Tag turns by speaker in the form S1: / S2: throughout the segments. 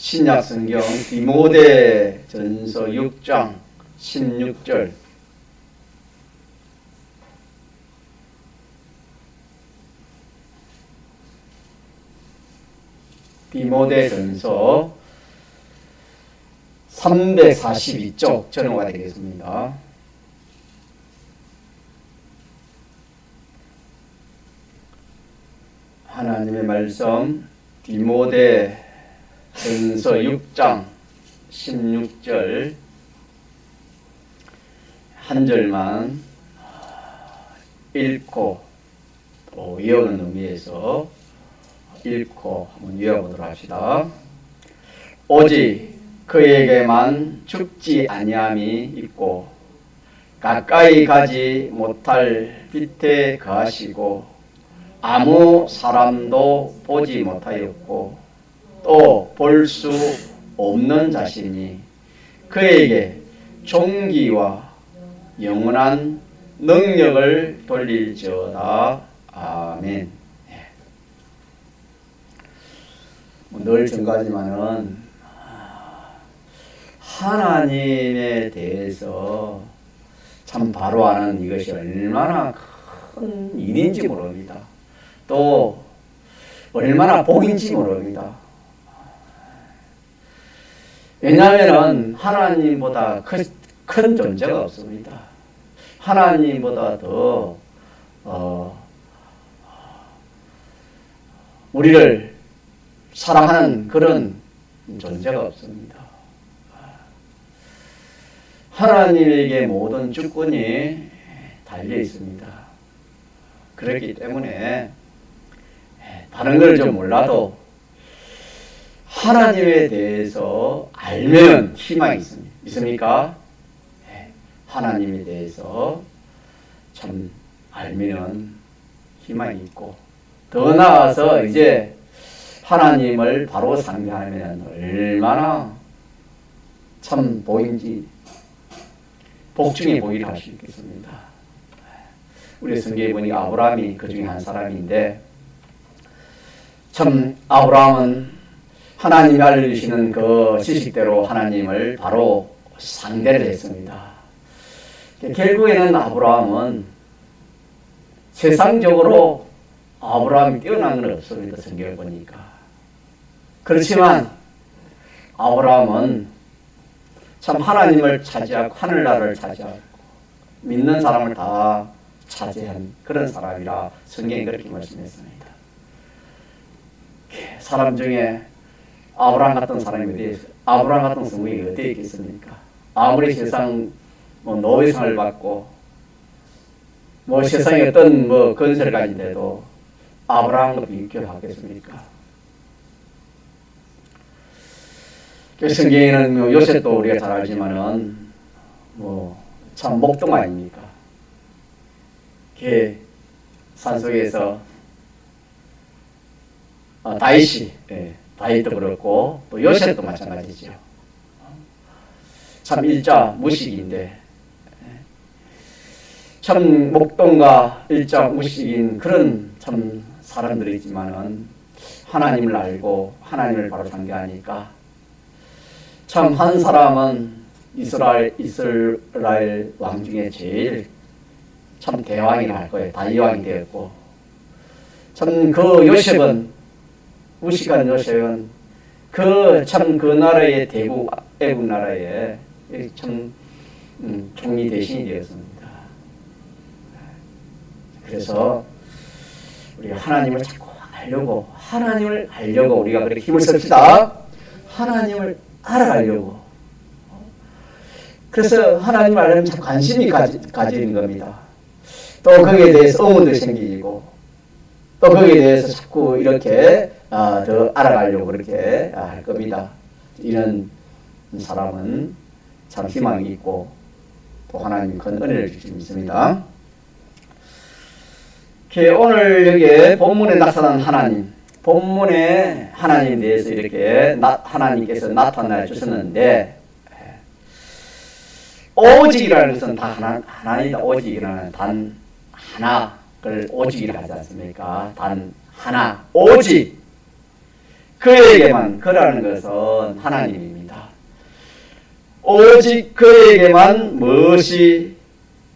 S1: 신약 성경 디모데 전서 6장 16절. 디모데 전서 342쪽 전후가 되겠습니다. 하나님의 말씀 디모데 전서 6장 16절 한 절만 읽고 또 외우는 의미에서 읽고 한번 외워보도록 합시다. 오직 그에게만 죽지 아니함이 있고 가까이 가지 못할 빛에 거하시고 아무 사람도 보지 못하였고 또 볼 수 없는 자신이 그에게 존귀와 영원한 능력을 돌릴지어다. 아멘. 늘 증거하지만은 하나님에 대해서 참 바로 아는 이것이 얼마나 큰 일인지 모릅니다. 또 얼마나 복인지 모릅니다. 왜냐하면 하나님보다 큰 존재가 없습니다. 하나님보다 더 우리를 사랑하는 그런 존재가 없습니다. 하나님에게 모든 주권이 달려 있습니다. 그렇기 때문에 다른 걸 좀 몰라도 하나님에 대해서 알면 희망이 있습니다. 있습니까? 하나님에 대해서 참 알면 희망이 있고 더 나아가서 이제 하나님을 바로 상대하면 얼마나 참 복인지 복중에 복이라 할 수 있겠습니다. 우리 성경에 보니까 아브라함이 그 중에 한 사람인데 참 아브라함은 하나님이 알려주시는 그 지식대로 하나님을 바로 상대를 했습니다. 결국에는 아브라함은 세상적으로 아브라함이 뛰어난 건 없습니다. 성경을 보니까. 그렇지만 아브라함은 참 하나님을 차지하고 하늘나라를 차지하고 믿는 사람을 다 차지한 그런 사람이라 성경이 그렇게 말씀했습니다. 사람 중에 아브라함 같은 사람이 어디에 아브라함 같은 성공이 어디에 있겠습니까? 아무리 세상 노예상을 받고 세상에 어떤 건설을 가진데도 아브라함과 비교하겠습니까? 성경에는 요셉도 우리가 잘 알지만은 참 목동 아닙니까? 걔 산속에서 다윗도 그렇고 또 요셉도 마찬가지죠. 참 일자 무식인데 참 목동과 일자 무식인 그런 참 사람들이지만은 하나님을 알고 하나님을 바로 상대하니까 참 한 사람은 이스라엘 왕 중에 제일 참 대왕이라 할 거예요. 다윗 왕이 되었고 참 그 요셉은 무식한 요셉은 그 나라의 애국 나라에 참 총리 대신이 되었습니다. 그래서 우리가 하나님을 자꾸 하나님을 알려고 우리가 그렇게 힘을 씁시다. 하나님을 알아가려고. 그래서 하나님을 알려면 참 관심이 가지는 겁니다. 또 거기에 대해서 의문도 생기고 또 거기에 대해서 자꾸 이렇게 더 알아가려고 그렇게 할 겁니다. 이런 사람은 참 희망이 있고 또 하나님 큰 은혜를 주실 수 있습니다. 오늘 여기에 본문에 나타난 하나님, 본문에 하나님에 대해서 이렇게 하나님께서 나타나 주셨는데 오직이라는 것은 다 하나이다. 오직이라는 단 하나를 오직이라 하지 않습니까? 단 하나, 오직 그에게만, 그라는 것은 하나님입니다. 오직 그에게만 무엇이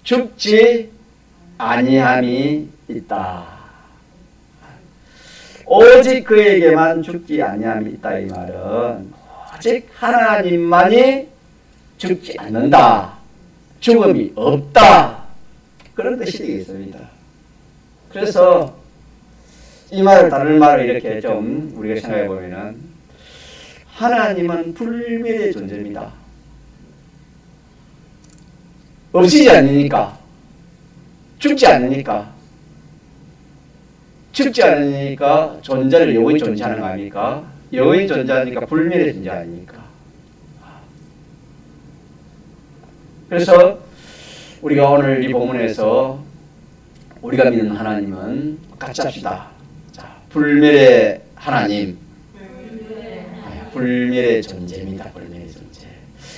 S1: 죽지 아니함이 있다. 오직 그에게만 죽지 아니함이 있다. 이 말은 오직 하나님만이 죽지 않는다. 죽음이 없다. 그런 뜻이 되겠습니다. 그래서 이 말을 다른 말을 이렇게 좀 우리가 생각해 보면은 하나님은 불멸의 존재입니다. 없이지 않으니까, 죽지 않으니까, 죽지 않으니까 존재를 영원히 존재하는 거 아닙니까? 영원히 존재하니까 불멸의 존재 아닙니까? 그래서 우리가 오늘 이 본문에서 우리가 믿는 하나님은 같이 합시다. 자, 불멸의 하나님, 불멸의 존재입니다. 불멸의 존재.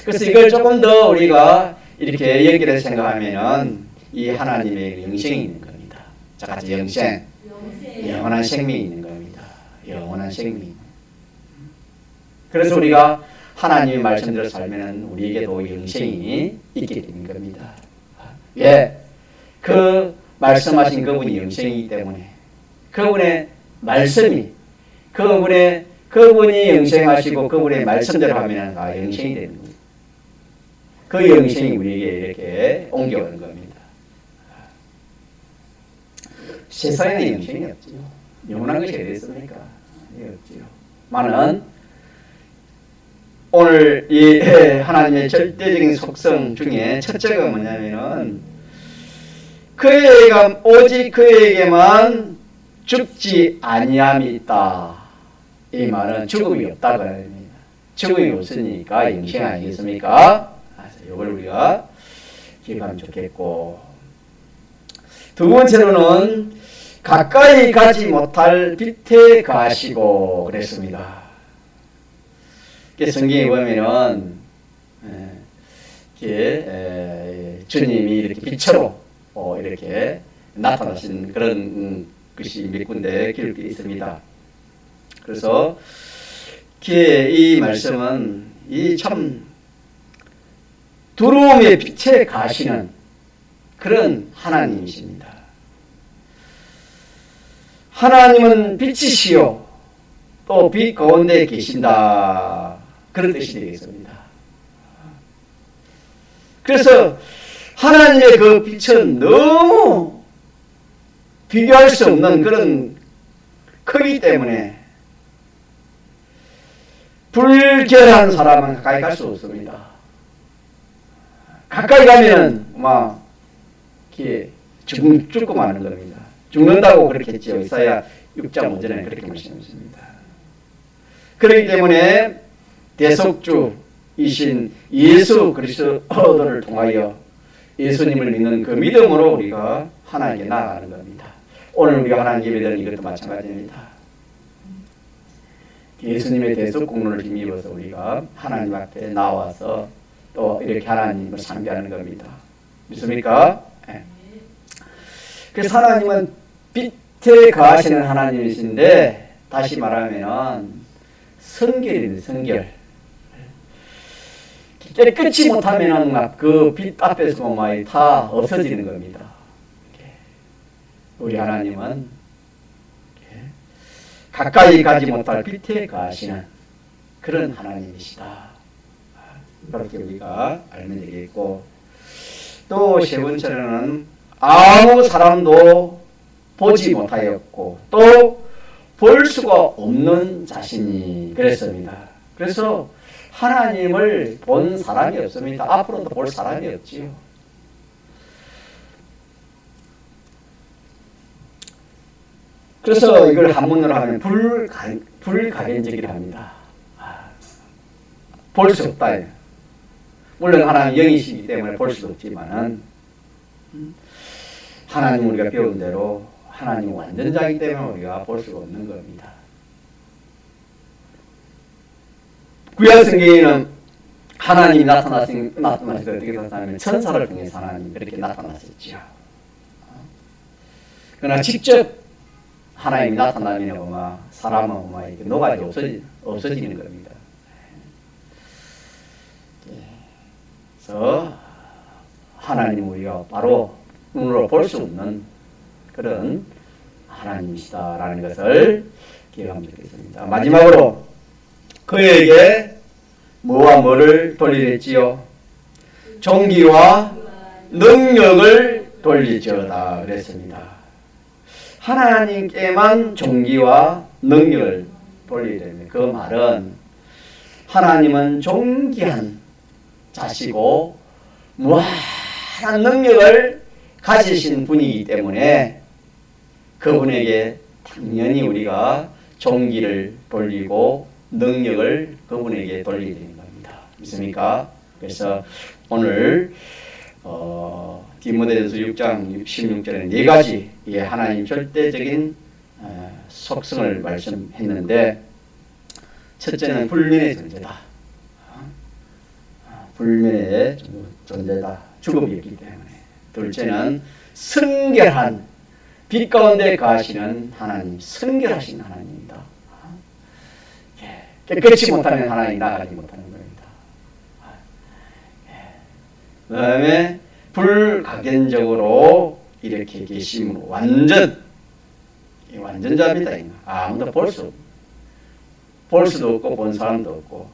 S1: 그래서 이걸 조금 더 우리가 이렇게 연결해서 생각하면은 이 하나님의 영생이 있는 겁니다. 자, 같이 영생, 영원한 생명이 있는 겁니다. 영원한 생명. 그래서 우리가 하나님의 말씀대로 살면은 우리에게도 영생이 있게 되는 겁니다. 예, 그 말씀하신 그분이 영생이기 때문에 그분의 말씀이 그분이 영생하시고 그분의 말씀대로 하면 영생이 되는 겁니다. 그 영생이 우리에게 이렇게 옮겨오는 겁니다. 세상에는 영생이 없지요. 영원한 것이 어디 있습니까? 없지요. 많은 오늘 이 하나님의 절대적인 속성 중에 첫째가 뭐냐면은 오직 그에게만 죽지 아니함이 있다. 이 말은 죽음이 없다고 합니다. 죽음이 없으니까 영생 아니겠습니까? 이걸 우리가 기억하면 좋겠고, 두 번째로는 가까이 가지 못할 빛에 가시고 그랬습니다. 성경에 보면은 주님이 이렇게 빛으로 이렇게 나타나신 그런 것이 몇 군데 기록되어 있습니다. 그래서 이 말씀은 이 참 두려움의 빛에 가시는 그런 하나님이십니다. 하나님은 빛이시요 또 빛 가운데 계신다. 그런 뜻이 되겠습니다. 그래서 하나님의 그 빛은 너무 비교할 수 없는 그런 크기 때문에 불결한 사람은 가까이 갈 수 없습니다. 가까이 가면 막 죽고 마는 겁니다. 죽는다고 그렇게 했죠. 이사야 6장 5절에 그렇게 말씀했습니다. 그렇기 때문에 대속주이신 예수 그리스도를 통하여 예수님을 믿는 그 믿음으로 우리가 하나님께 나아가는 겁니다. 오늘 우리가 하나님 예배드리는 이것도 마찬가지입니다. 예수님의 대속 공로를 힘입어서 우리가 하나님 앞에 나와서 또 이렇게 하나님을 상대하는 겁니다. 믿습니까? 네. 그래서 하나님은 빛에 거하시는 하나님이신데, 다시 말하면 성결입니다. 성결. 깨끗이 못하면 그 빛 앞에서 다 없어지는 겁니다. 우리 하나님은 가까이 가지 못할 빛에 거하시는 그런 하나님이시다. 그렇게 우리가 알면 되겠고, 또 세 번째로는 아무 사람도 보지 못하였고 또 볼 수가 없는 자신이 그랬습니다. 그래서 하나님을 본 사람이 없습니다. 앞으로도 볼 사람이 없지요. 그래서 이걸 한문으로 하면 불가견적이라 합니다. 볼 수 없다. 물론 하나님 영이시기 때문에 볼 수도 없지만은 하나님 우리가 배운 대로 하나님 완전자이기 때문에 우리가 볼 수가 없는 겁니다. 구약 성경에는 하나님이 나타나실 때 어떻게 나타나면 천사를 통해서 하나님 그렇게 나타났었죠. 그러나 직접 하나님이 나타나면 사람은 이렇게 녹아져 없어지 없어지는 겁니다. 그래서 하나님 우리가 바로 눈으로 볼 수 없는 그런 하나님이시다라는 것을 기억하면 좋겠습니다. 마지막으로 그에게 뭐와 뭐를 돌리랬지요? 존귀와 능력을 돌릴지어다 그랬습니다. 하나님께만 존귀와 능력을 돌리려면 그 말은 하나님은 존귀한 자시고 무한한 능력을 가지신 분이기 때문에 그분에게 당연히 우리가 존귀를 돌리고 능력을 그분에게 돌리게 되는 겁니다. 믿습니까? 그래서 오늘 디모데전서 6장 16절에 네 가지 하나님 절대적인 속성을 말씀했는데, 첫째는 불면의 존재다. 불면의 존재다. 죽음이 없기 때문에. 둘째는 성결한 빛 가운데 거하시는 하나님, 성결하신 하나님입니다. 깨끗이 못하는 하나님이 나가지 못하는 겁니다. 그 다음에 불가견적으로 이렇게 계심으로 완전자입니다. 아무도 볼 수도 없고 본 사람도 없고.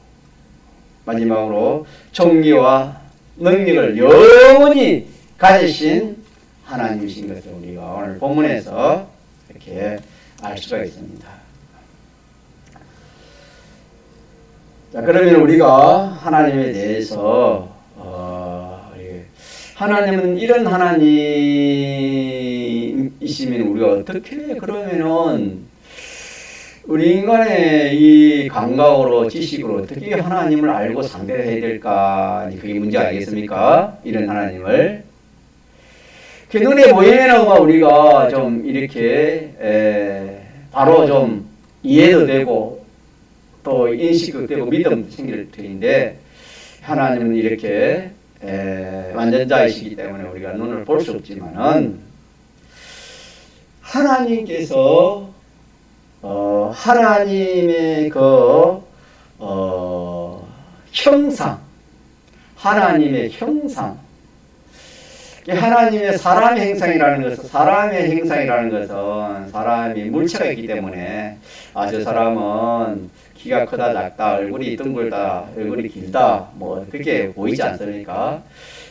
S1: 마지막으로 존귀와 능력을 영원히 가지신 하나님이신 것을 우리가 오늘 본문에서 이렇게 알 수가 있습니다. 자, 그러면 우리가 하나님에 대해서 하나님은 이런 하나님이시면 우리가 어떻게 그러면은 우리 인간의 이 감각으로 지식으로 어떻게 하나님을 알고 상대를 해야 될까? 그게 문제 아니겠습니까? 이런 하나님을 그 눈에 보이면 우리가 좀 이렇게 바로 좀 이해도 되고 또 인식도 되고 믿음도 생길 텐데, 하나님은 이렇게 완전자이시기 때문에 우리가 눈을 볼 수 없지만은 하나님께서 하나님의 그 형상, 하나님의 형상, 하나님의 사람의 형상이라는 것은 사람이 물체가 있기 때문에 저 사람은 키가 크다 작다, 얼굴이 둥글다, 얼굴이 길다, 뭐 그렇게 보이지 않습니까?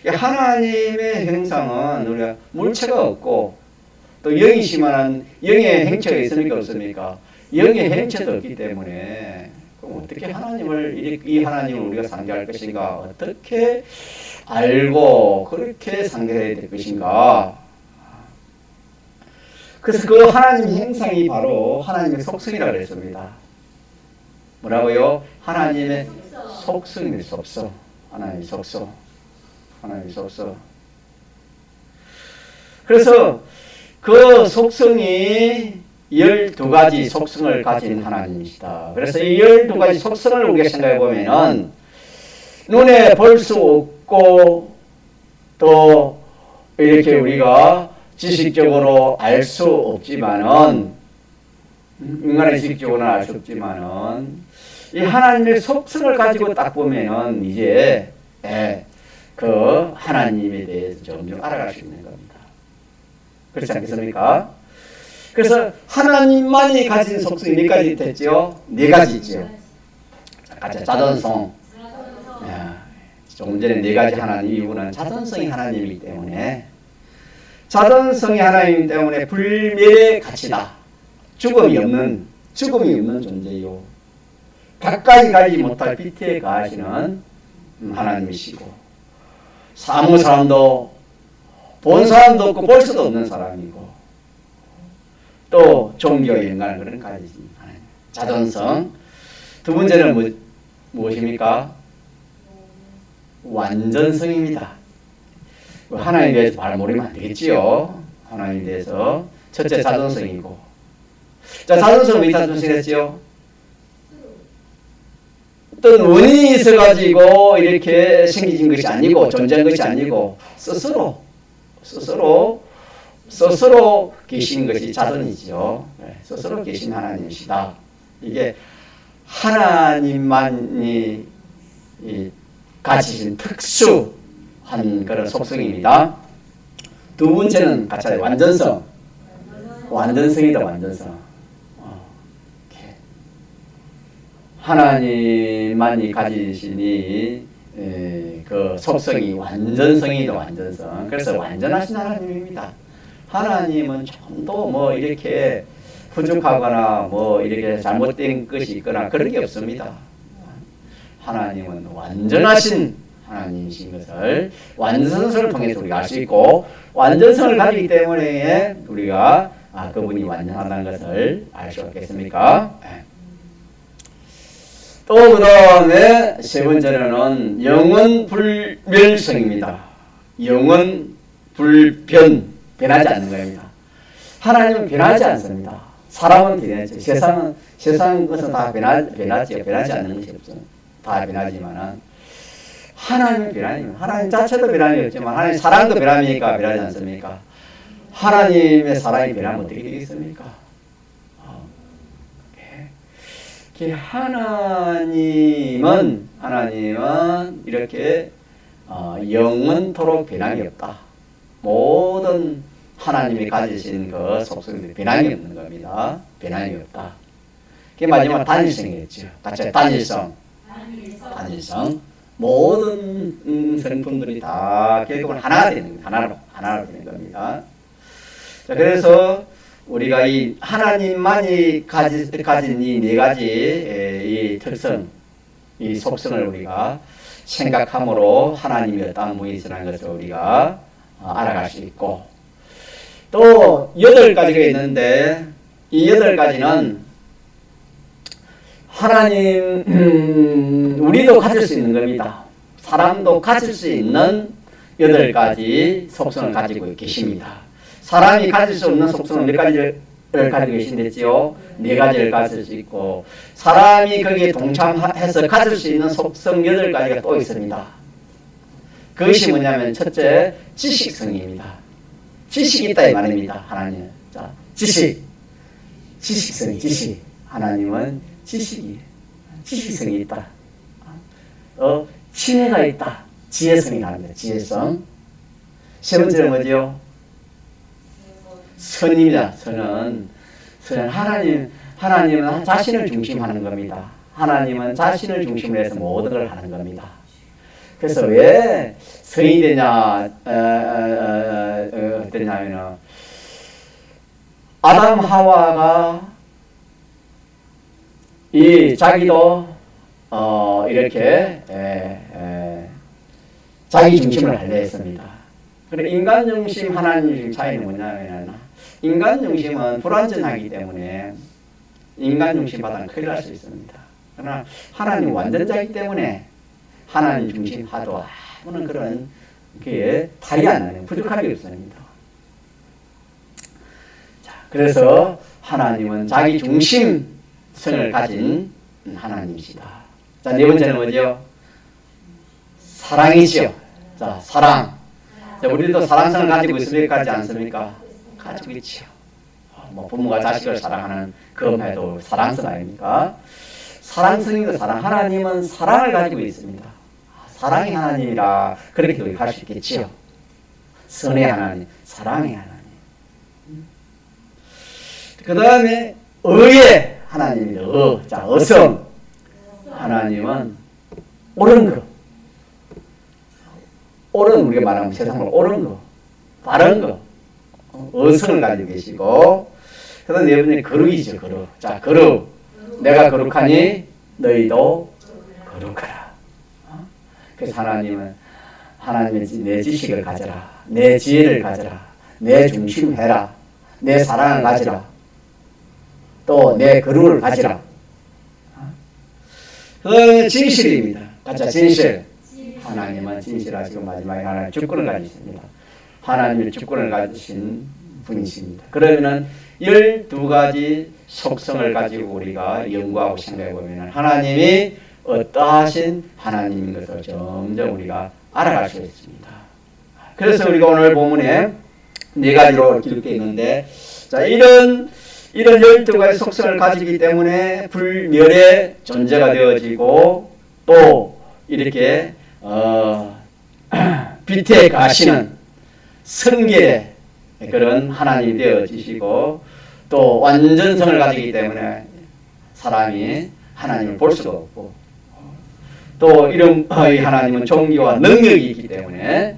S1: 하나님의 형상은 우리가 물체가 없고 또 영이시만한 영의 행체가 있습니까 없습니까? 영의 행체도 없기 때문에 그럼 어떻게 이 하나님을 우리가 상대할 것인가? 어떻게 알고 그렇게 상대해야 될 것인가? 그래서 그 하나님의 형상이 바로 하나님의 속성이라고 했습니다. 뭐라고요? 하나님의 속성의 속성. 하나님의 속성. 하나님의 속성. 그래서 그 속성이 12가지 속성을 가진 하나님이시다. 그래서 이 12가지 속성을 우리가 생각해 보면은 눈에 볼 수 없고 또 이렇게 우리가 지식적으로 알 수 없지만은, 인간의 지식적으로는 알 수 없지만은 이 하나님의 속성을 가지고 딱 보면은 이제 그 하나님에 대해서 점점 알아갈 수 있는 겁니다. 그렇지 않겠습니까? 그래서 하나님만이 가진 속성이 몇 가지 됐죠? 4가지 있죠. 자전성. 조금 전에 4가지 하나님, 이유는 자전성이 하나님이기 때문에, 자전성이 하나님이기 때문에 불멸의 가치다. 죽음이 없는 존재요. 가까이 가지 못할 빛에 가시는 하나님이시고, 아무 사람도 본 사람도 없고 볼 수도 없는 사람이고, 또 종교와 연관을 그런 가지신 하나님. 자존성. 두 번째는 무엇입니까? 완전성입니다. 하나님에 대해서 잘 모르면 안 되겠지요. 하나님에 대해서. 첫째 자존성이고. 자, 자존성은 왜 자존성이랬지요? 어떤 원인이 있어가지고 이렇게 생기진 것이 아니고, 존재한 것이 아니고, 스스로 계신 것이 자존이죠. 스스로 계신 하나님이시다. 이게 하나님만이 가지신 특수한 그런 속성입니다. 두 번째는 같이 하죠. 완전성. 완전성이다, 완전성. 하나님만이 가지시니 그 속성이 완전성이다, 완전성. 그래서 완전하신 하나님입니다. 하나님은 좀도 뭐 이렇게 부족하거나 뭐 이렇게 잘못된 것이 있거나 그런 게 없습니다. 하나님은 완전하신 하나님이신 것을 완전성을 통해서 우리가 알 수 있고, 완전성을 가지기 때문에 우리가 그분이 완전하다는 것을 알 수 없겠습니까? 또 그 다음에 세 번째로는 영원 불멸성입니다. 영원 불변, 변하지 않는 겁니다. 하나님은 변하지 않습니다. 사람은 변하죠. 세상 것은 다 변하지 않는 것이 없어요. 다 변하지만은 하나님은 변함입니다. 하나님 자체도 변함이 없지만 하나님 사랑도 변함이니까 변하지 않습니까? 하나님의 사랑이 변하면 어떻게 되겠습니까? 하나님은 이렇게 영원토록 변함이 없다. 모든 하나님이 가지신 그 속성들이 변함이 없는 겁니다. 변함이 없다. 그게 마지막 단일성이겠죠. 같이 단일성. 모든 성품들이 다 결국은 하나가 되는 겁니다. 하나로 되는 겁니다. 자, 그래서 우리가 이 하나님만이 가진 이 네 가지 이 특성, 이 속성을 우리가 생각함으로 하나님이 어떤 분이시라는 것을 우리가 알아갈 수 있고, 또 8가지가 있는데 이 8가지는 하나님 우리도 가질 수 있는 겁니다. 사람도 가질 수 있는 8가지 속성을 가지고 계십니다. 사람이 가질 수 없는 속성은 몇 가지를 가지고 계신댔지요? 4가지를 가질 수 있고, 사람이 거기에 동참해서 가질 수 있는 속성 8가지가 또 있습니다. 그것이 뭐냐면 첫째, 지식성입니다. 지식이 있다 이 말입니다. 하나님. 자, 지식성이 지식. 하나님은 지식성이 있다. 지혜가 있다. 지혜성이 나옵니다. 지혜성. 세 번째는 뭐죠? 선입니다. 선은 하나님은 자신을 중심하는 겁니다. 하나님은 자신을 중심으로 해서 모든 걸 하는 겁니다. 그래서 왜 선이 되냐, 어떠냐면은 아담 하와가 이 자기도 이렇게 자기 중심을 하려 했습니다. 그런데 인간 중심, 하나님 중심 차이는 뭐냐면, 인간 중심은 불완전하기 때문에 인간 중심 바다는 큰일 날 수 있습니다. 그러나 하나님 완전자이기 때문에 하나님 중심 하도 아무런 그런 게 탈이 안 나요. 부족함이 없습니다. 자, 그래서 하나님은 자기 중심성을 가진 하나님이시다. 자, 네 번째는 뭐죠? 사랑이죠. 자, 사랑. 자, 우리도 사랑성을 가지고 있습니까? 가지 않습니까? 가지고 있죠. 뭐 부모가 자식을 사랑하는 그 엄마도 사랑성 아닙니까? 사랑성이고 하나님은 사랑을 가지고 있습니다. 사랑의 하나님이라 그렇게 우리가 할 수 있겠지요. 선의 하나님, 사랑의 하나님. 그 다음에 의의 하나님입니다. 자, 어성. 하나님은 옳은 거. 옳은, 우리가 말하면 세상으로 옳은 거, 바른 거, 어성을 가지고 계시고, 그 다음 네 번째 거룩이죠, 거룩. 자, 거룩. 내가 거룩하니 너희도 거룩하라. 그래서 하나님은 내 지식을 가져라, 내 지혜를 가져라, 내 중심해라, 내 사랑을 가지라, 또 내 거룩을 가지라. 그 다음에 진실입니다. 가자, 진실. 하나님은 진실하시고 마지막에 하나님 주권을 가지십니다. 하나님의 주권을 가지신 분이십니다. 그러면은 12가지 속성을 가지고 우리가 연구하고 생각해 보면 하나님이 어떠하신 하나님인 것을 점점 우리가 알아갈 수 있습니다. 그래서 우리가 오늘 본문에 4가지로 기록되어 있는데, 자, 이런 이런 12가지 속성을 가지기 때문에 불멸의 존재가 되어지고 또 이렇게 빛에 가시는 성결의 그런 하나님이 되어지시고 또 완전성을 가지기 때문에 사람이 하나님을 볼 수가 없고 또 이런 하나님은 종기와 능력이 있기 때문에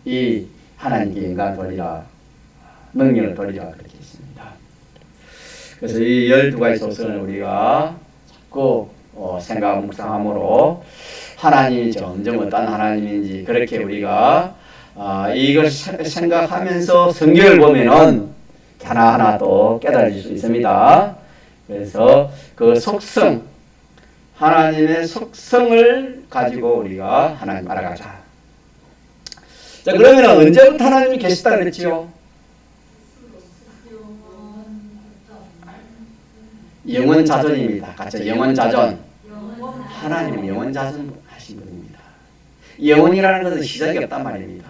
S1: 이 하나님께 인간 돌리라 능력을 돌리라 그렇게 했습니다. 그래서 이 12가지 속성을 우리가 자꾸 생각 묵상함으로 하나님이 점점 어떤 하나님인지 그렇게 우리가 이걸 생각하면서 성경을 보면은 하나하나 또 깨달을 수 있습니다. 그래서 그 속성, 하나님의 속성을 가지고 우리가 하나님 알아가자. 자, 그러면 언제부터 하나님이 계시다 그랬지요? 영원자존입니다. 같이 영원자존. 하나님은 영원자존 하신 분입니다. 영원이라는 것은 시작이 없단 말입니다.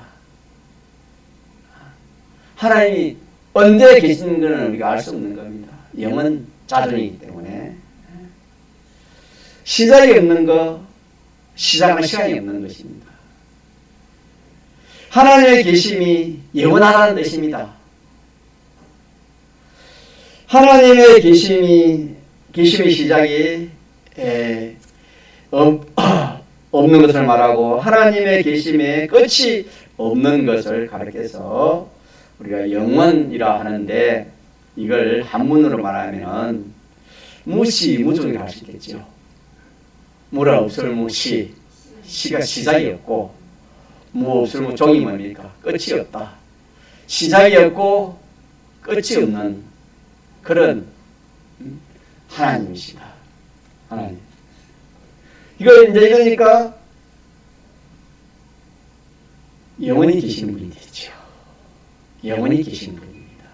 S1: 하나님이 언제 계시는 것은 우리가 알 수 없는 겁니다. 영원자존이기 때문에 시작이 없는 것, 시작하는 시간이 없는 것입니다. 하나님의 계심이 영원하다는 뜻입니다. 하나님의 계심의 시작이 없는 것을 말하고 하나님의 계심의 끝이 없는 것을 가르쳐서 우리가 영원이라 하는데 이걸 한문으로 말하면 무시무종이라 할 수 있겠죠. 무라 없을 무시, 시가 시작이 없고 무 없을 무종이 뭡니까? 끝이 없다. 시작이 없고 끝이 없는 그런 하나님이시다. 하나님. 이거 이제 이러니까 영원히 계시는 분이 되죠. 영원히 계시는 분입니다.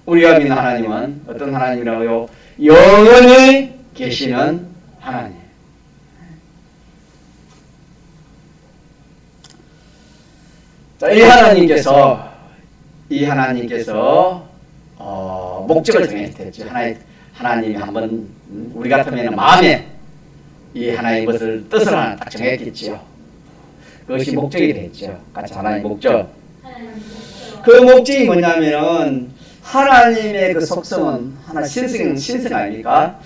S1: 우리가 믿는 하나님은 어떤 하나님이라고요? 영원히 계시는 하나님. 자, 이 하나님께서 목적을 정했댔죠. 하나님이 한번 우리 같으면 마음에 이 하나님의 것을 뜻을 하나 딱 정했겠지요. 그것이 목적이 되겠죠. 같이 하나님의 목적. 그 목적이 뭐냐면은 하나님의 그 속성은 하나 신성 아닙니까?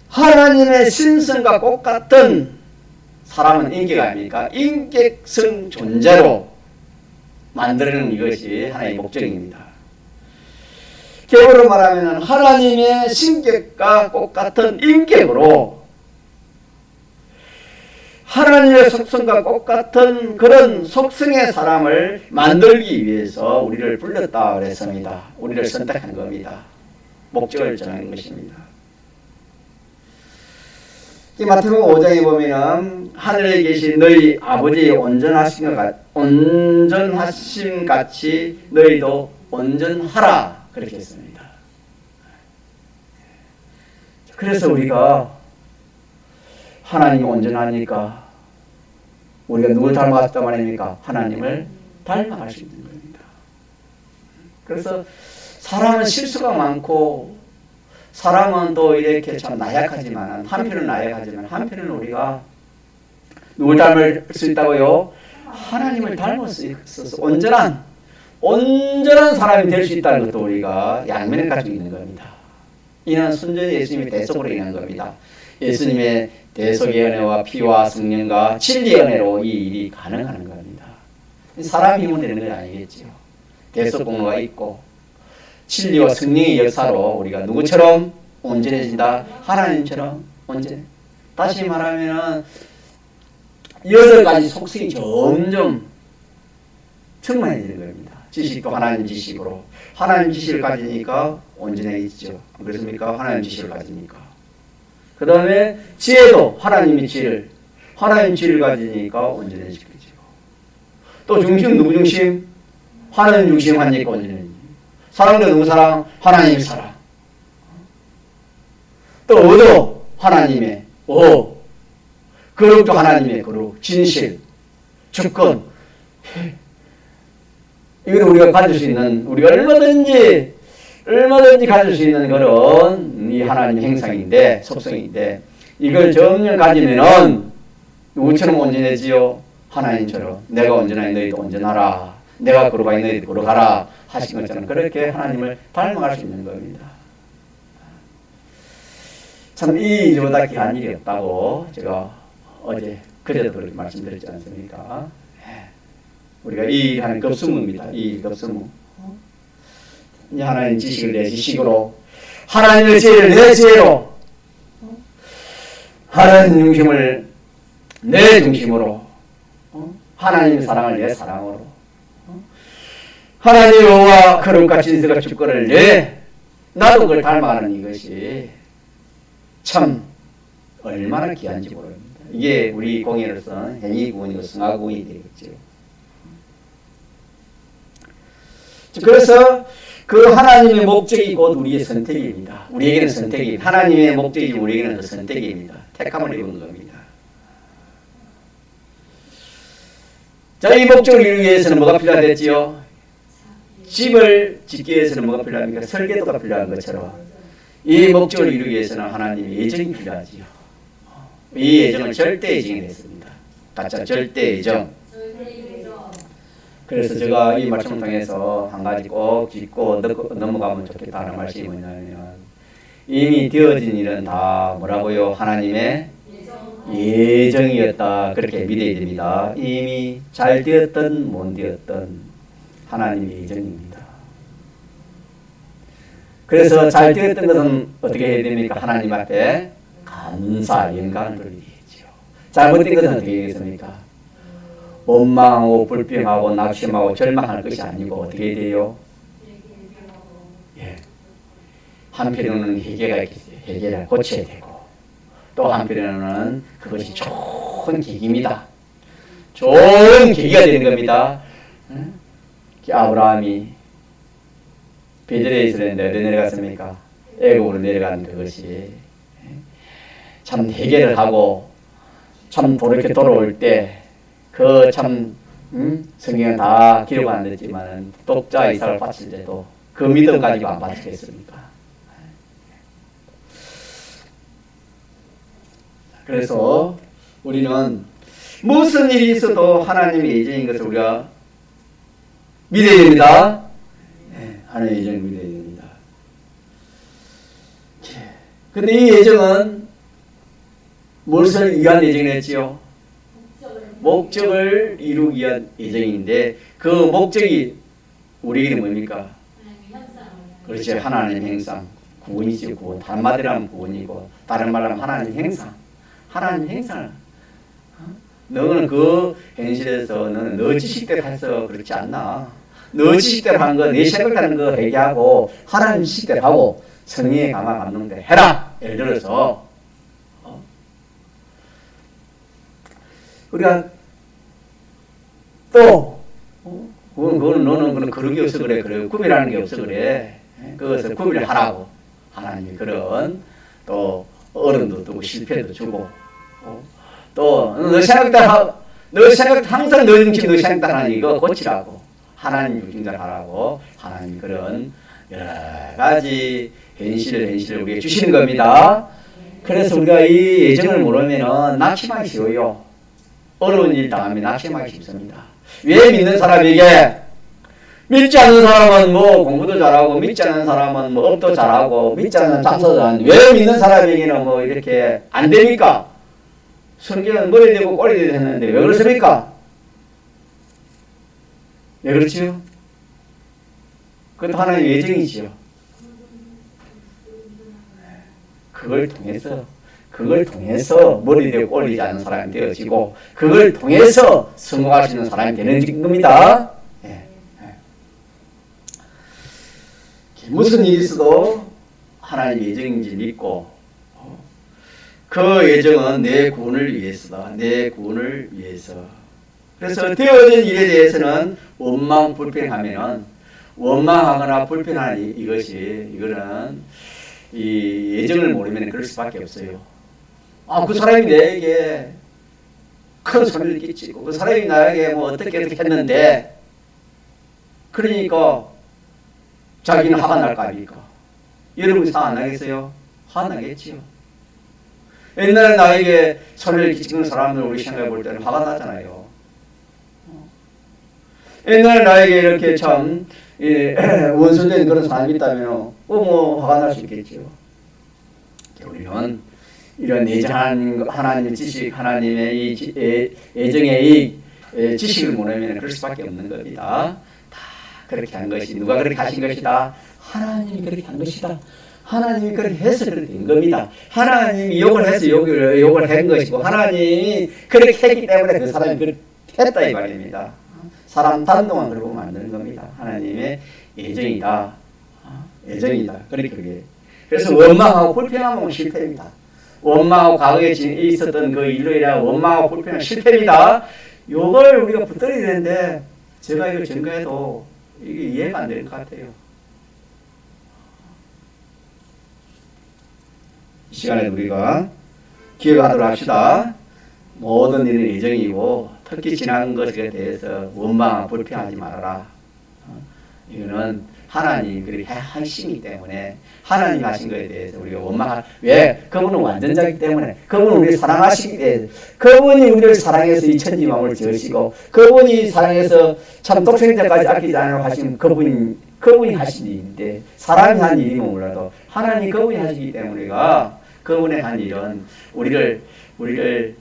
S1: 하나님의 신성과 똑같은 사람은 인격 아닙니까? 인격성 존재로 만드는 이것이 하나님의 목적입니다. 개어로 말하면 하나님의 신격과 똑같은 인격으로 하나님의 속성과 똑같은 그런 속성의 사람을 만들기 위해서 우리를 불렀다 그랬습니다. 우리를 선택한 겁니다. 목적을 정한 것입니다. 마태복음 5장에 보면 하늘에 계신 너희 아버지의 온전하심 같이 너희도 온전하라 그렇게 했습니다. 그래서 우리가 하나님이 온전하니까 우리가 누굴 닮았단 말입니까? 하나님을 닮아갈 수 있는 겁니다. 그래서 사람은 실수가 많고 사람은 또 이렇게 참 나약하지만 한편은 한편은 우리가 누굴 닮을 수 있다고요? 하나님을 닮을 수 있어서 온전한 사람이 될 수 있다는 것도 우리가 양면을 가지고 있는 겁니다. 이는 순전히 예수님의 대속으로 인한 겁니다. 예수님의 대속의 은혜와 피와 성령과 진리의 은혜로 이 일이 가능한 겁니다. 사람 힘으로 되는 건 아니겠지요. 대속 공로가 있고 진리와 성령의 역사로 우리가 누구처럼 온전해진다? 하나님처럼 온전해. 다시 말하면 8가지 속성이 점점 충만해지는 겁니다. 지식도 하나님 지식으로. 하나님 지식을 가지니까 온전해지죠. 안 그렇습니까? 하나님 지식을 가지니까. 그 다음에 지혜도 하나님의 지혜를, 하나님 지혜를 가지니까 온전해지죠. 또 중심 누구 중심? 하나님 중심 하니까 온전해지죠. 사랑도 누구 사랑? 하나님의 사랑. 또 의도 하나님의 의. 거룩도 하나님의 거룩. 진실, 주권. 이걸 우리가 가질 수 있는, 우리가 얼마든지 얼마든지 가질 수 있는 그런 이 하나님 행상인데, 속성인데, 이걸 정령 가지면은 누구처럼 온전해지요? 하나님처럼. 내가 온전하니 너희도 온전하라. 내가 걸어가니 너희도 걸어가라. 하신 것처럼 그렇게 하나님을 닮아갈 수 있는 겁니다. 참 이 일보다 귀한 일이 없다고 제가 어제 그제도 그렇게 말씀드렸지 않습니까? 우리가 이 일 하는 급수무입니다. 이 일 급수무. 하나님 지식을 내 지식으로, 하나님의 지혜를 내 지혜로, 하나님 중심을 내 중심으로, 하나님의 사랑을 내 사랑으로, 하나님의 의와 거룩과 진실과 주권을 내 나도 그걸 닮아가는 이것이 참 얼마나 귀한지 모릅니다. 이게 우리 공예로서는 행위구원이고 승하구원이 되겠죠. 그래서 그 하나님의 목적이 곧 우리의 선택입니다. 우리에게는 선택이, 하나님의 목적이 우리에게는 그 선택입니다. 택함을 입은 겁니다. 자, 이 목적을 이루기 위해서는 뭐가 필요하겠지요? 집을 짓기 위해서는 뭐가 필요합니까? 설계도가 필요한 것처럼 이 목적을 이루기 위해서는 하나님의 예정이 필요하지요. 이 예정을 절대 예정이 됐습니다. 가짜 절대 예정. 그래서 제가 이 말씀을 통해서 한 가지 꼭 짚고 넘어가면 좋겠다는 말씀이 뭐냐면, 이미 되어진 일은 다 뭐라고요? 하나님의 예정이었다. 그렇게 믿어야 됩니다. 이미 잘 되었든 못 되었든 하나님의 예정입니다. 그래서 잘 되었던 것은 어떻게 해야 됩니까? 하나님 앞에 감사, 영광을 돌리겠죠. 잘못된 것은 어떻게 되겠습니까? 원망하고 불평하고 낙심하고 절망할 것이 아니고 어떻게 해야 돼요? 예. 한편으로는 해결을 고쳐야 되고, 또 한편으로는 그것이 좋은 계기입니다. 좋은 계기가 되는 겁니다. 아브라함이 베들레헴에 있었는데 어디 내려갔습니까? 애국으로 내려간 그것이 참 해결을 하고 참 이렇게 돌아올 때 그 참 성경은 다 기록 안 됐지만 독자 이삭을 바칠 때도 그 믿음 가지고 안 바치겠습니까? 그래서 우리는 무슨 일이 있어도 하나님의 예정인 것을 우리가 믿어야 됩니다. 하나님의 예정을 믿어야 됩니다. 근데 이 예정은 무엇을 위한 예정이었지요? 목적을 이루기 위한 예정인데, 그 목적이 우리에게는 뭡니까? 그렇죠. 하나님 행상. 구원이죠. 구원. 다른 말로 하면 구원이고, 다른 말로 하면 하나님 행상. 하나님 행상. 너는 그 현실에서 너는 너 지식대로 해서 그렇지 않나? 너 지식대로 하는 거, 내 생각하는 거 얘기하고, 하나님 지식대로 하고, 성령의 강화 받는 데 해라! 예를 들어서, 우리가 또, 그거는 너는 그런 게 없어 그래. 구별하는 게 없어 그래. 그것을 구별을 하라고. 하나님이 그런, 또, 어른도 두고 실패도 주고, 또, 너 생각, 항상 너 중심, 너 생각하는 이거 고치라고. 하나님 중심대로 하라고. 하나님 그런 여러 가지 현실을 우리에게 주시는 겁니다. 그래서 우리가 이 예정을 모르면 낙심하기 쉬워요. 어려운 일 당하면 낙심하기 쉽습니다. 왜 믿는 사람에게, 믿지 않는 사람은 뭐 공부도 잘하고, 믿지 않는 사람은 뭐 업도 잘하고, 믿지 않는 장사도 잘하는데, 왜 믿는 사람에게는 뭐 이렇게 안 됩니까? 성경은 머리 대고 꼬리 대고 했는데 왜 그렇습니까? 왜 그렇지요? 그것도 하나님의 예정이지요. 그걸 통해서 머리 대고 꼬리 않는 사람이 되어지고, 그걸 통해서 성공할 수 있는 사람이 되는 겁니다. 무슨 일이 있어도 하나님의 예정인지 믿고, 그 예정은 내 구원을 위해서다. 내 구원을 위해서. 그래서 되어진 일에 대해서는 원망 불평하면은, 원망하거나 불평하는 이거는 이 예정을 모르면 그럴 수밖에 없어요. 그 사람이 내게 큰 손해를 끼치고, 그 사람이 나에게 뭐 어떻게 했는데, 그러니까 자기는 화가 날 거 아닙니까? 여러분 화 안 나겠어요? 화 나겠지요. 옛날에 나에게 손해를 끼치는 사람들 우리 생각해 볼 때는 화가 나잖아요. 옛날에 나에게 이렇게 참 원수된 그런 사람이 있다면 뭐 화가 날 수 있겠죠. 우리는 이런 예정한 하나님의 지식, 하나님의 이 예정의 이 지식을 모르면 그럴 수밖에 없는 겁니다. 다 그렇게 한 것이 누가 그렇게 하신 것이다. 하나님이 그렇게 한 것이다. 하나님이 그렇게 해서 그렇게 된 겁니다. 하나님이 욕을 해서 욕을 한 것이고 하나님이 그렇게 했기 때문에 그 사람이 그렇게 했다 이 말입니다. 사람 단동안 그러고 만드는 겁니다. 하나님의 예정이다. 예정이다. 그렇게. 그래서 원망하고 불평하면 실패입니다. 원망하고 과거에 있었던 그 일로 인한 원망하고 불평은 실패입니다. 이걸 우리가 붙들어야 되는데 제가 이걸 증거해도 이게 이해가 안 되는 것 같아요. 이 시간에 우리가 기억하도록 합시다. 모든 일은 예정이고 특히 지난 것에 대해서 원망하고 불평하지 말아라. 이거는 하나님이 그렇게 하시기 때문에 하나님 하신 것에 대해서 우리가 왜? 그분은 완전자이기 때문에 그분은 우리를 사랑하시기 때문에 그분이 우리를 사랑해서 이 천지만물을 지으시고 그분이 사랑해서 참 독생자까지 아끼지 않으려고 하신 그분이 하신 일인데 사람이 한 일이면 몰라도 하나님이 그분이 하시기 때문에 우리가 그분의 한 일은 우리를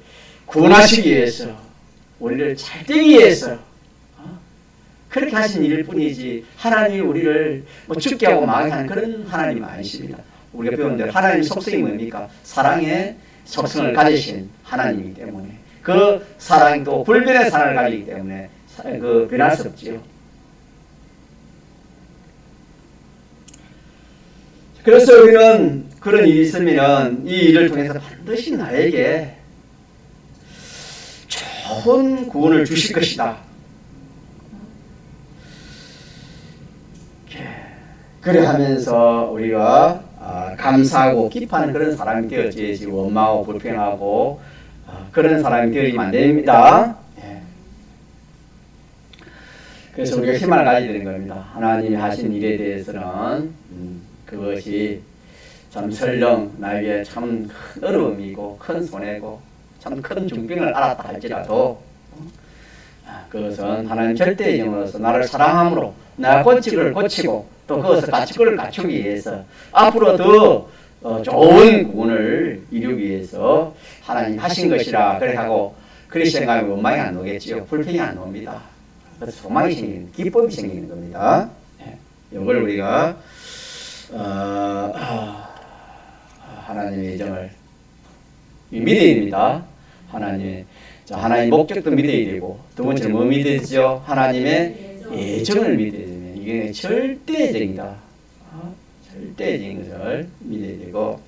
S1: 구원하시기 위해서 우리를 잘 되기 위해서 그렇게 하신 일일 뿐이지 하나님이 우리를 뭐 죽게 하고 망하게 하는 그런 하나님은 아니십니다. 우리가 배운 대로 하나님 속성이 뭡니까? 사랑의 속성을 가지신 하나님이기 때문에 그 사랑이 또 불변의 사랑을 가지기 때문에 그 변할 수 없지요. 그래서 우리는 그런 일이 있으면 이 일을 통해서 반드시 나에게 좋은 구원을 주실 것이다. 그래 하면서 우리가 감사하고 기뻐하는 그런 사람이 되어야지 원망하고 불평하고 그런 사람이 되어지면 안 됩니다. 그래서 우리가 희망을 가져야 되는 겁니다. 하나님이 하신 일에 대해서는 그것이 참 설령 나에게 참 큰 어려움이고 큰 손해고 참 큰 중병을 알았다 할지라도 그것은 하나님 절대의 영으로서 나를 사랑함으로 나 고치를 고치고 또 그것을 가축을 갖추기 위해서 앞으로 더 좋은 구원을 이루기 위해서 하나님 하신 것이라 그래 하고 그리 생각하면 원망이 안 오겠지요. 불평이 안 옵니다. 그래서 소망이 생기는 기쁨이 생기는 겁니다. 이걸 우리가 하나님의 예정을 믿어야 됩니다. 하나님의 목적도 믿어야 되고 두 번째는 뭐 믿어야 되죠? 하나님의 예정을 믿어야 됩니다. 이게 절대적이다. 절대적인 것을 믿어야 되고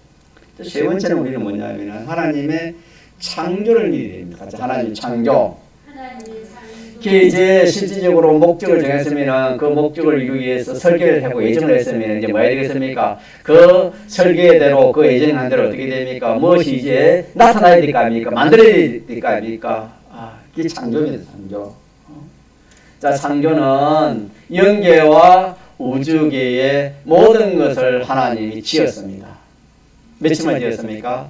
S1: 또 세 번째는 우리는 뭐냐면 하나님의 창조를 믿어야 됩니다. 하나님 창조. 이제 실질적으로 목적을 정했으면 그 목적을 이루기 위해서 설계를 하고 예정을 했으면 이제 뭐 해야 되겠습니까? 그 설계대로 그 예정한 대로 어떻게 됩니까? 무엇이 이제 나타나야 될 거 아닙니까? 만들어야 될 거 아닙니까? 이게 창조입니다. 창조. 자, 창조는 영계와 우주계의 모든 것을 하나님이 지었습니다. 며칠 만에 지었습니까?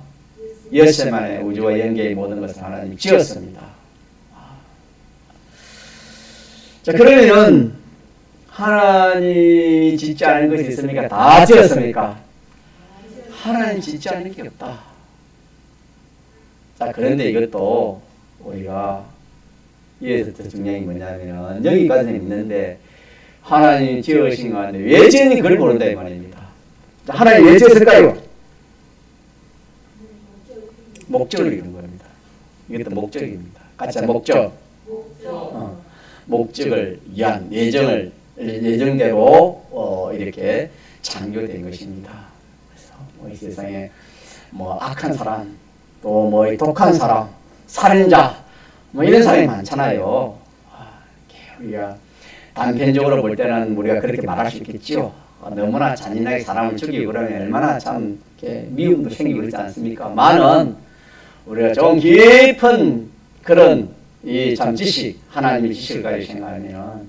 S1: 6시 만에 우주와 영계의 모든 것을 하나님이 지었습니다. 자, 그러면은 하나님이 짓지 않은 것이 있습니까? 다 지었습니까? 하나님 짓지 않은 게 없다. 자, 그런데 이것도 우리가 이에서 더 중요한 게 뭐냐면 여기까지는 있는데 하나님이 지으신 거 아닌데 왜 지었는지 그걸 모른다 이 말입니다. 자, 하나님 왜 지었을까요? 목적을 이루는 겁니다. 이것도 목적입니다. 같이 목적. 목적을 위한 예정대로 이렇게 창조된 것입니다. 그래서 이 세상에 악한 사람, 또 독한 사람, 살인자, 이런 사람이 많잖아요. 우리가 단편적으로 볼 때는 우리가 그렇게 말할 수 있겠지요. 너무나 잔인하게 사람을 죽이고 그러면 얼마나 참 미움도 생기고 그렇지 않습니까? 많은 우리가 좀 깊은 그런 이 참 지식, 하나님의 지식을 가지고 생각하면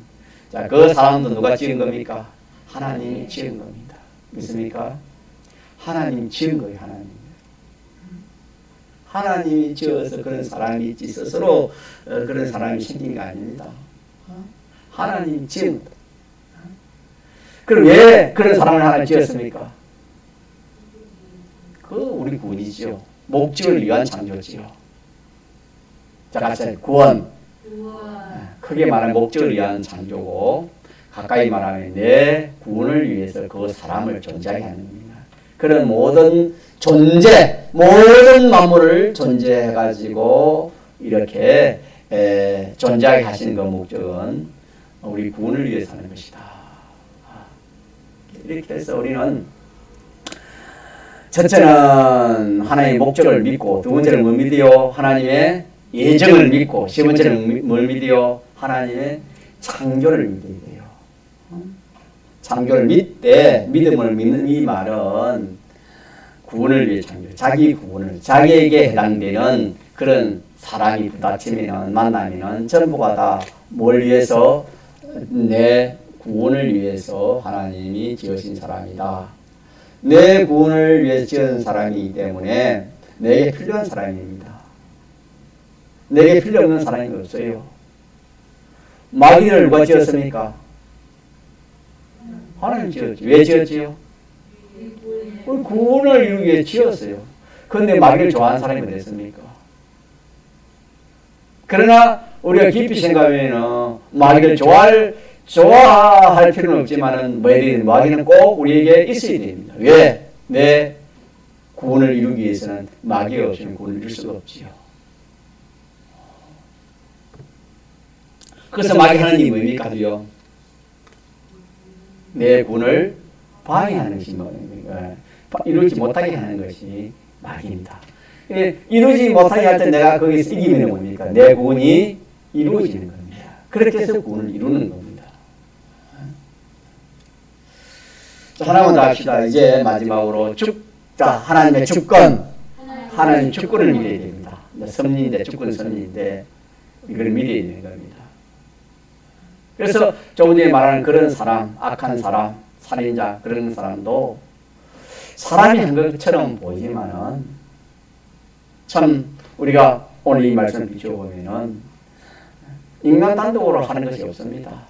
S1: 자, 그 사람도 누가 지은 겁니까? 하나님이 지은 겁니다. 믿습니까? 하나님이 지은 거예요. 하나님이 지어서 그런 사람이 있지 스스로 그런 사람이 생긴 게 아닙니다. 하나님이 지은 거다. 그럼 왜 그런 사람을 하나님 지었습니까? 그 우리 구원이죠. 목적을 위한 창조지요. 자, 같이 구원. 크게 말하면 목적을 위한 창조고, 가까이 말하면 내 구원을 위해서 그 사람을 존재하게 하는 겁니다. 그런 모든 존재, 모든 만물을 존재해가지고 이렇게 존재하게 하시는 그 목적은 우리 구원을 위해서 하는 것이다. 이렇게 해서 우리는 첫째는 하나님의 목적을 믿고, 두 번째는 뭐 믿어요? 하나님의 예정을 믿고, 세 번째는 뭘 믿어요? 하나님의 창조를 믿어야 돼요. 창조를 믿되, 믿음을 믿는 이 말은 구원을 위해 창조, 자기 구원을, 자기에게 해당되는 그런 사람이 부딪히면, 만나면 전부가 다 뭘 위해서? 내 구원을 위해서 하나님이 지으신 사람이다. 내 구원을 위해서 지은 사람이기 때문에 내게 필요한 사람입니다. 내게 필요 없는 사람이 없어요. 마귀를 누가 지었습니까? 하나님 지었지. 왜 지었지요? 구원을 이루기 위해 지었어요. 그런데 마귀를 좋아하는 사람이 어디 있습니까? 그러나 우리가 깊이 생각하면 마귀를 좋아할 필요는 없지만은 마귀는 꼭 우리에게 있어야 됩니다. 왜? 내 구원을 이루기 위해서는 마귀가 없으면 구원을 이룰 수가 없지요. 그래서 마귀 하는 일이 뭡니까? 내 구원을 방해하는 것이 뭡니까? 이루지 못하게 하는 것이 마귀입니다. 이루지 못하게 할 때 내가 거기서 이기면 뭡니까? 내 구원이 이루어지는 겁니다. 그렇게 해서 구원을 이루는 겁니다. 자, 하나만 더 합시다. 이제 마지막으로 하나님의 주권. 하나님 주권을 믿어야 됩니다. 섭리인데, 주권 섭리인데, 이걸 믿어야 되는 겁니다. 그래서 조금 전에 말하는 그런 사람, 악한 사람, 살인자, 그런 사람도 사람이 한 것처럼 보이지만은 참 우리가 오늘 이 말씀을 비춰보면은 인간 단독으로 하는 것이 없습니다.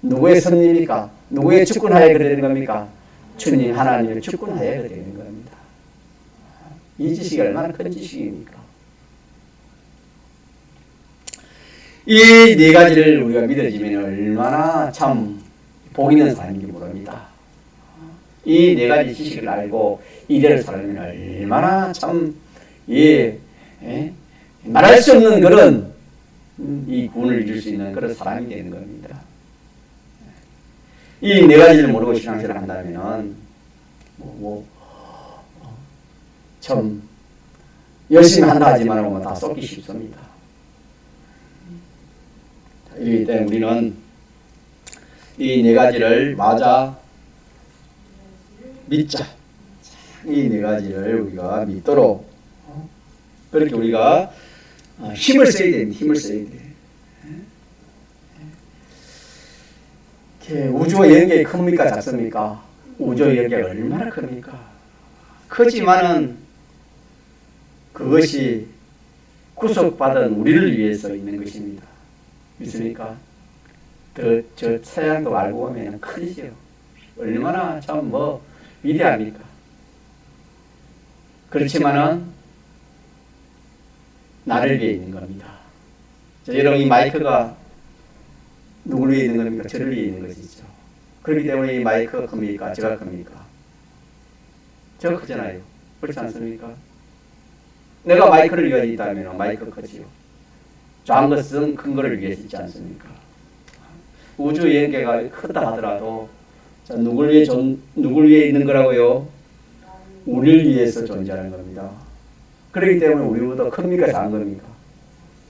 S1: 누구의 섭리입니까? 누구의 주권하에 그래 되는 겁니까? 주님 하나님의 주권하에 그래 되는 겁니다. 이 지식이 얼마나 큰 지식입니까? 이 네 가지를 우리가 믿어지면 얼마나 참 복 있는 사람인지 모릅니다. 이 네 가지 지식을 알고 이대로 살면 얼마나 참 말할 수 없는 그런 이 구원을 이룰 수 있는 그런 사람이 되는 겁니다. 이 네 가지를 모르고 신앙생활을 한다면 참 열심히 한다 하지만 다 쏟기 쉽습니다. 이렇기 때문에 우리는 이 네 가지를 맞아 믿자. 이 네 가지를 우리가 믿도록 그렇게 우리가 힘을 써야 됩니다. 힘을 써야 돼. 우주의 영역이 큽니까? 작습니까? 우주의 영역이 얼마나 큽니까? 크지만은 그것이 구속받은 우리를 위해서 있는 것입니다. 믿습니까? 저 태양도 알고 보면 크죠. 얼마나 참 위대합니까? 그렇지만은 나를 위해 있는 겁니다. 여러분 이 마이크가 누구를 위해 있는 겁니까? 저를 위해 있는 것이죠. 그렇기 때문에 이 마이크가 큽니까? 제가 큽니까? 제가 크잖아요. 그렇지 않습니까? 내가 마이크를 위해 있다면 마이크가 크지요. 작은 것은 큰 거를 위해서 있지 않습니까? 우주 연계가 크다 하더라도 자, 누굴 위해 있는 거라고요? 우리를 위해서 존재하는 겁니다. 그렇기 때문에 우리보다 큽니까? 작은 겁니까?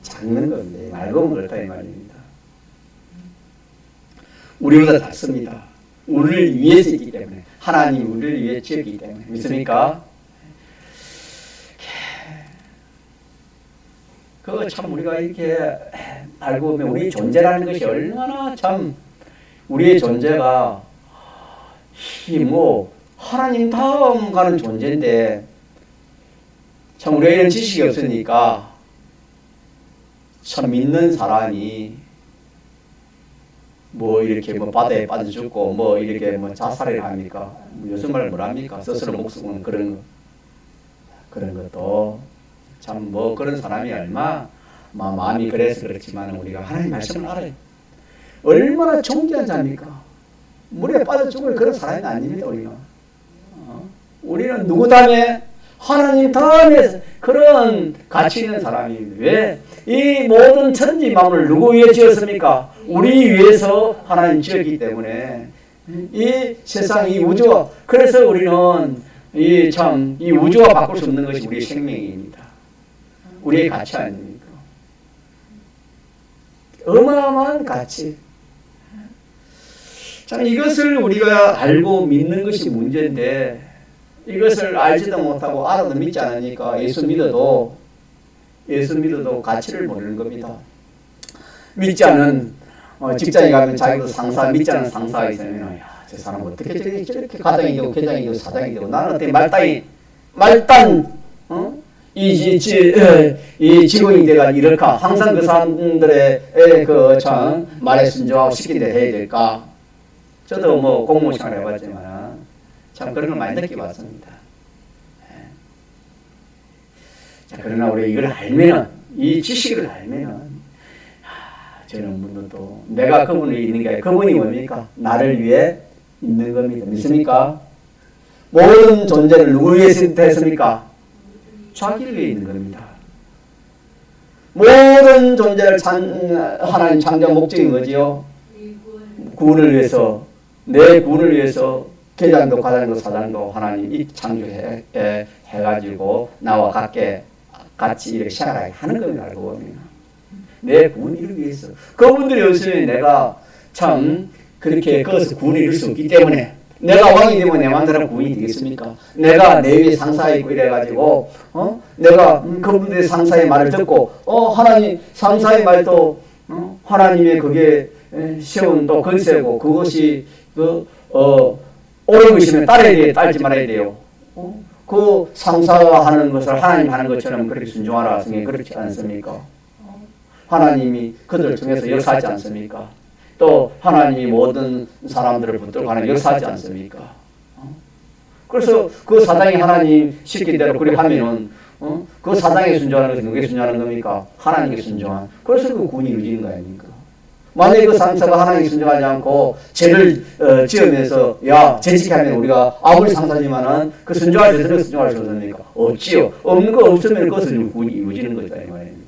S1: 작는 건데 말고 그렇다 이 말입니다. 우리보다 작습니다. 우리를 위해서 있기 때문에 하나님이 우리를 위해 지었기 때문에 믿습니까? 그거 참 우리가 이렇게 알고 보면 우리 존재라는 것이 얼마나 참 우리의 존재가 이 뭐 하나님 다음 가는 존재인데 참 우리에게는 지식이 없으니까 참 믿는 사람이 뭐 이렇게 뭐 바다에 빠져 죽고 뭐 이렇게 뭐 자살을 합니까? 요즘 말 뭐랍니까? 스스로 목숨은 그런 것도 참 뭐 그런 사람이 얼마 마음이 그래서 그렇지만 우리가 하나님 말씀을 알아요. 얼마나 존귀한 자입니까? 물에 빠져 죽을 그런 사람이 아닙니다. 우리는 누구 다음에 하나님 다음에 그런 가치 있는 사람이 왜 이 모든 천지 만물을 누구 위해 지었습니까? 우리 위해서 하나님 지었기 때문에 이 세상 이 우주와 그래서 우리는 이 우주와 바꿀 수 없는 것이 우리의 생명입니다. 우리의 가치 아닙니까? 어마어마한 가치. 참 이것을 우리가 알고 믿는 것이 문제인데 이것을 알지도 못하고 알아도 믿지 않으니까 예수 믿어도 가치를 모르는 겁니다. 믿지 않은 직장에 가면 자기도 상사 믿지 않은 상사가 있으면 야, 저 사람 어떻게 저렇게 과장이 되고 계장이 되고 사장이 되고 나는 어떻게 말단 이 직원이 돼가 이럴까 항상 그 사람들의 그 참 말에 순종하고 시킨 대로 해야 될까. 저도 뭐 공무원 생활 해봤지만 참 그런 걸 많이 느껴봤습니다. 자, 그러나 우리 이걸 알면은 이 지식을 알면은 저는 분들도 내가 그분이 있는 게 아니라 그분이 뭡니까? 나를 위해 있는 겁니다. 믿습니까? 모든 존재를 누구 위해서 했습니까? 자기를 위해 있는 겁니다. 모든 존재를 하나님 창조 목적인 거지요. 구원을 위해서 내 구원을 위해서 계장도 과장도 사장도 하나님이 창조해가지고 나와 같이 이렇게 생활하게 하는 겁니다. 알고 보면 내 구원을 이루기 위해서 그분들이 없으면 내가 참 그렇게 거기서 구원을 이룰 수 없기 때문에 내가 왕이 되면 내 마음대로 구원이 되겠습니까? 내가 내 위에 상사가 있고 이래가지고 내가 그분들의 상사의 말을 듣고 하나님 상사의 말도 하나님의 그게 세운 또 건세고 그것이 옳은 것이면 따라야 돼요. 따르지 말아야 돼요. 그 상사가 하는 것을 하나님 하는 것처럼 그렇게 순종하라 하시니 그렇지 않습니까? 하나님이 그들을 통해서 역사하지 않습니까? 또 하나님이 모든 사람들을 붙들고 하는 역사하지 않습니까? 그래서 그 사장이 하나님 시킨 대로 그렇게 하면은 그 사장에 순종하는 것은 누구에 순종하는 겁니까? 하나님께 순종한. 그래서 그 구원이 이루어지는 거 아닙니까? 만약에 그 상사가 하나님께 순종하지 않고 죄를 지으면서 재직하면 우리가 아무리 상사지만은 그 순종할 수 있으면 순종할 수 없습니까? 없지요. 없는 거 없으면 그것을 구원이 이루어지는 거다 이 말입니다.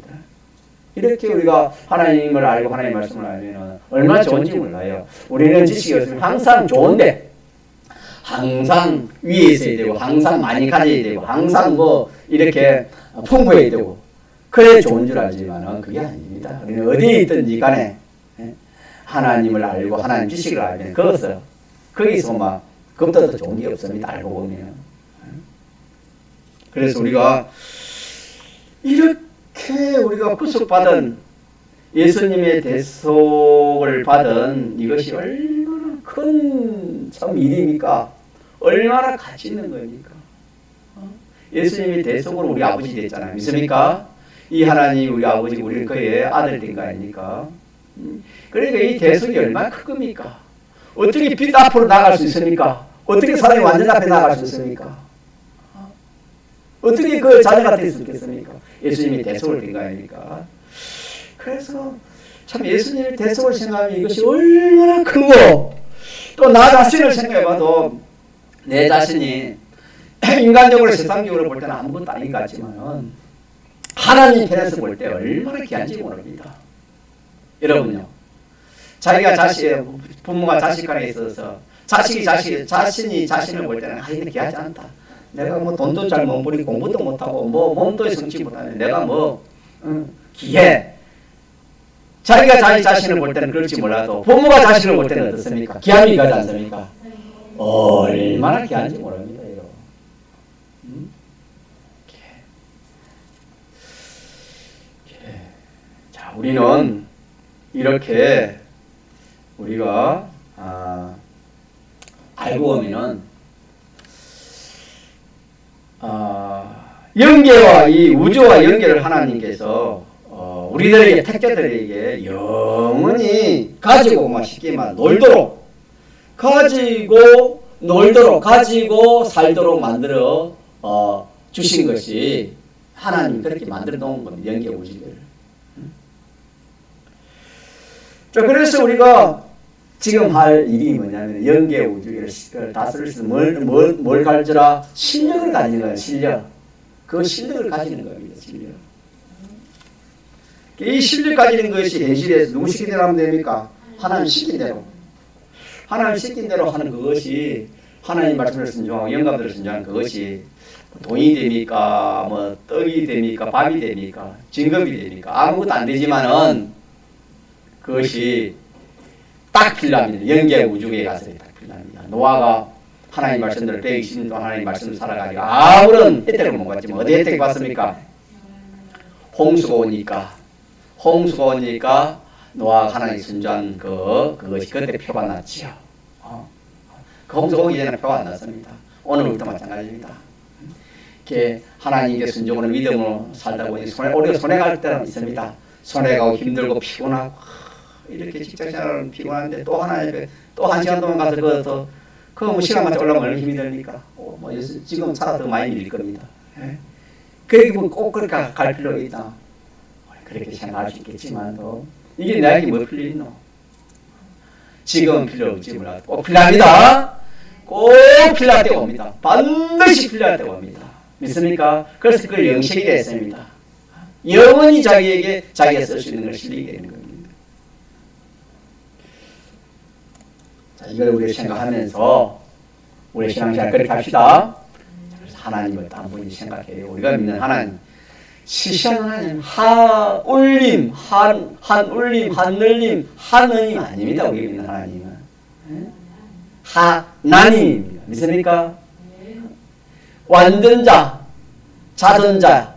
S1: 이렇게 우리가 하나님을 알고 하나님의 말씀을 알면 얼마나 좋은지 몰라요. 우리는 지식이 없으면 항상 좋은데 항상 위에 있어야 되고 항상 많이 가져야 되고 항상 뭐 이렇게 풍부해야 되고 그래 좋은 줄 알지만 그게 아닙니다. 우리는 어디에 있든지 간에 하나님을 알고 하나님 지식을 알면 거기서 막 그것보다 더 좋은 게 없습니다. 알고 보면. 그래서 우리가 이렇게 우리가 구속받은 예수님의 대속을 받은 이것이 얼마나 큰 참 일입니까? 얼마나 가치 있는 겁니까? 예수님이 대속으로 우리 아버지 됐잖아요. 믿습니까? 이 하나님 우리 아버지 우리는 그의 아들 된 거 아닙니까? 그러니까 이 대속이 얼마나 큰 겁니까? 어떻게 빛 앞으로 나갈 수 있습니까? 어떻게 사람이 완전 앞에 나갈 수 있습니까? 어떻게 그 자녀가 될 수 있겠습니까? 예수님이 대속을 된 거 아닙니까? 그래서 참 예수님의 대속을 생각하면 이것이 얼마나 크고 또 나 자신을 생각해봐도 내 자신이 인간적으로 세상적으로 볼 때는 아무것도 아닌 것 같지만 하나님 편에서 볼 때 얼마나 귀한지 모릅니다. 여러분요. 자기가 부모가 자식 간에 있어서 자신이 자신을 볼 때는 이거 귀하지 않다. 내가 뭐 돈도 잘 못 벌이고 공부도 못하고 뭐 몸도 성취 못하는 내가 귀해. 자기가 자신을 볼 때는 그럴지 몰라도 부모가 자신을 볼 때는 어떻습니까? 귀함이 귀하지 않습니까? 얼마나 귀한지 모릅니다. 자, 우리는 이렇게 우리가 알고 보면은 영계와 이 우주와 연계를 하나님께서 우리들에게 택자들에게 영원히 가지고 막 쉽게 말 놀도록 가지고 놀도록 가지고 살도록 만들어 주신 것이 하나님 그렇게 만들어 놓은 겁니다. 영계 우주를. 자, 그래서 우리가 지금 할 일이 뭐냐면 영계 우주를 다스릴 수 뭘 가르쳐라? 실력을 가지는 거예요. 실력. 그 실력을 가지는 겁니다. 실력. 이 실력 가지는 것이 현실에서 누구 시킨 대로 하면 됩니까? 하나님 시킨 대로. 하나님 시킨 대로 하는 그것이 하나님 말씀을 순종하고 영감들을 순종하는 그것이 돈이 됩니까? 뭐 떡이 됩니까? 밥이 됩니까? 진급이 됩니까? 아무것도 안 되지만은 그것이 딱 필요합니다. 영계 우주에 가서 딱 필요합니다. 노아가 하나님 말씀대로 120년 동안 하나님 말씀을 살아가지고 아무런 혜택을 못 받지만 어디 혜택 받습니까? 홍수가 오니까 노아가 하나님 순종한 그것이 그때 표가 났지요. 그 홍수가 오기 전에 표가 안 났습니다. 오늘부터 마찬가지입니다. 이렇게 하나님께 순종하는 믿음으로 살다 보니 우리가 손해 갈 때는 있습니다. 손해 가고 힘들고 피곤하고 이렇게 직장생활은 피곤한데 또 하나님 또 한 시간 동안 가서 그 시간 맞춰 올라오면 얼마나 힘이 드니까 뭐 지금 차가 더 많이 밀릴 겁니다. 그렇게 보면 꼭 그렇게 갈 필요가 있다. 그렇게 생각할 수 있겠지만도 이게 나에게 뭐 필요 있노? 지금 필요 없지 몰라도 꼭 필요합니다. 꼭 필요할 때가 옵니다. 반드시 필요할 때가 옵니다. 믿습니까? 그래서 그걸 영식이라 했습니다. 영원히 자기에게 자기가 쓸 수 있는 걸 실리게 되는 겁니다. 자, 이걸 우리가 생각하면서 우리 신앙생활 그렇게 합시다. 하나님을 단분히 생각해요. 우리가 믿는 하나님, 시시한 하나님, 하울림, 한울림, 한늘림, 하느님 아닙니다. 우리 믿는 하나님은 하나님입니다. 믿습니까? 완전자, 자전자,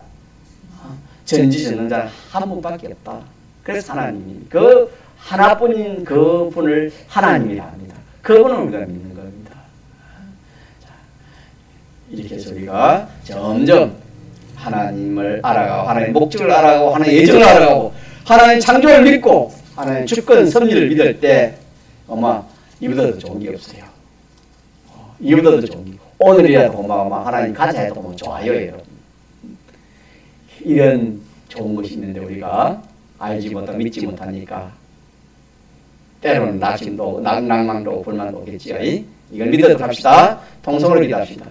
S1: 전지전능자는 한 분밖에 없다. 그래서 하나님이 그 하나뿐인 그 분을 하나님이라 합니다. 그분을 우리가 믿는 겁니다. 자, 이렇게 해서 우리가 점점 하나님을 알아가고 하나님의 목적을 알아가고 하나님의 예정을 알아가고 하나님의 창조를 믿고 하나님의 주권 섭리를 믿을 때 아마 이보다 더 좋은 게 없어요. 이보다 더 좋은 게 오늘이라도 막 하나님 가자 해도 뭐 좋아요 여러분. 이런 좋은 것이 있는데 우리가 알지 못하고 믿지 못하니까 때로는 낙심도 낭망도 불만도 오겠지요. 이걸 믿어도 합시다. 통성으로 기도합시다.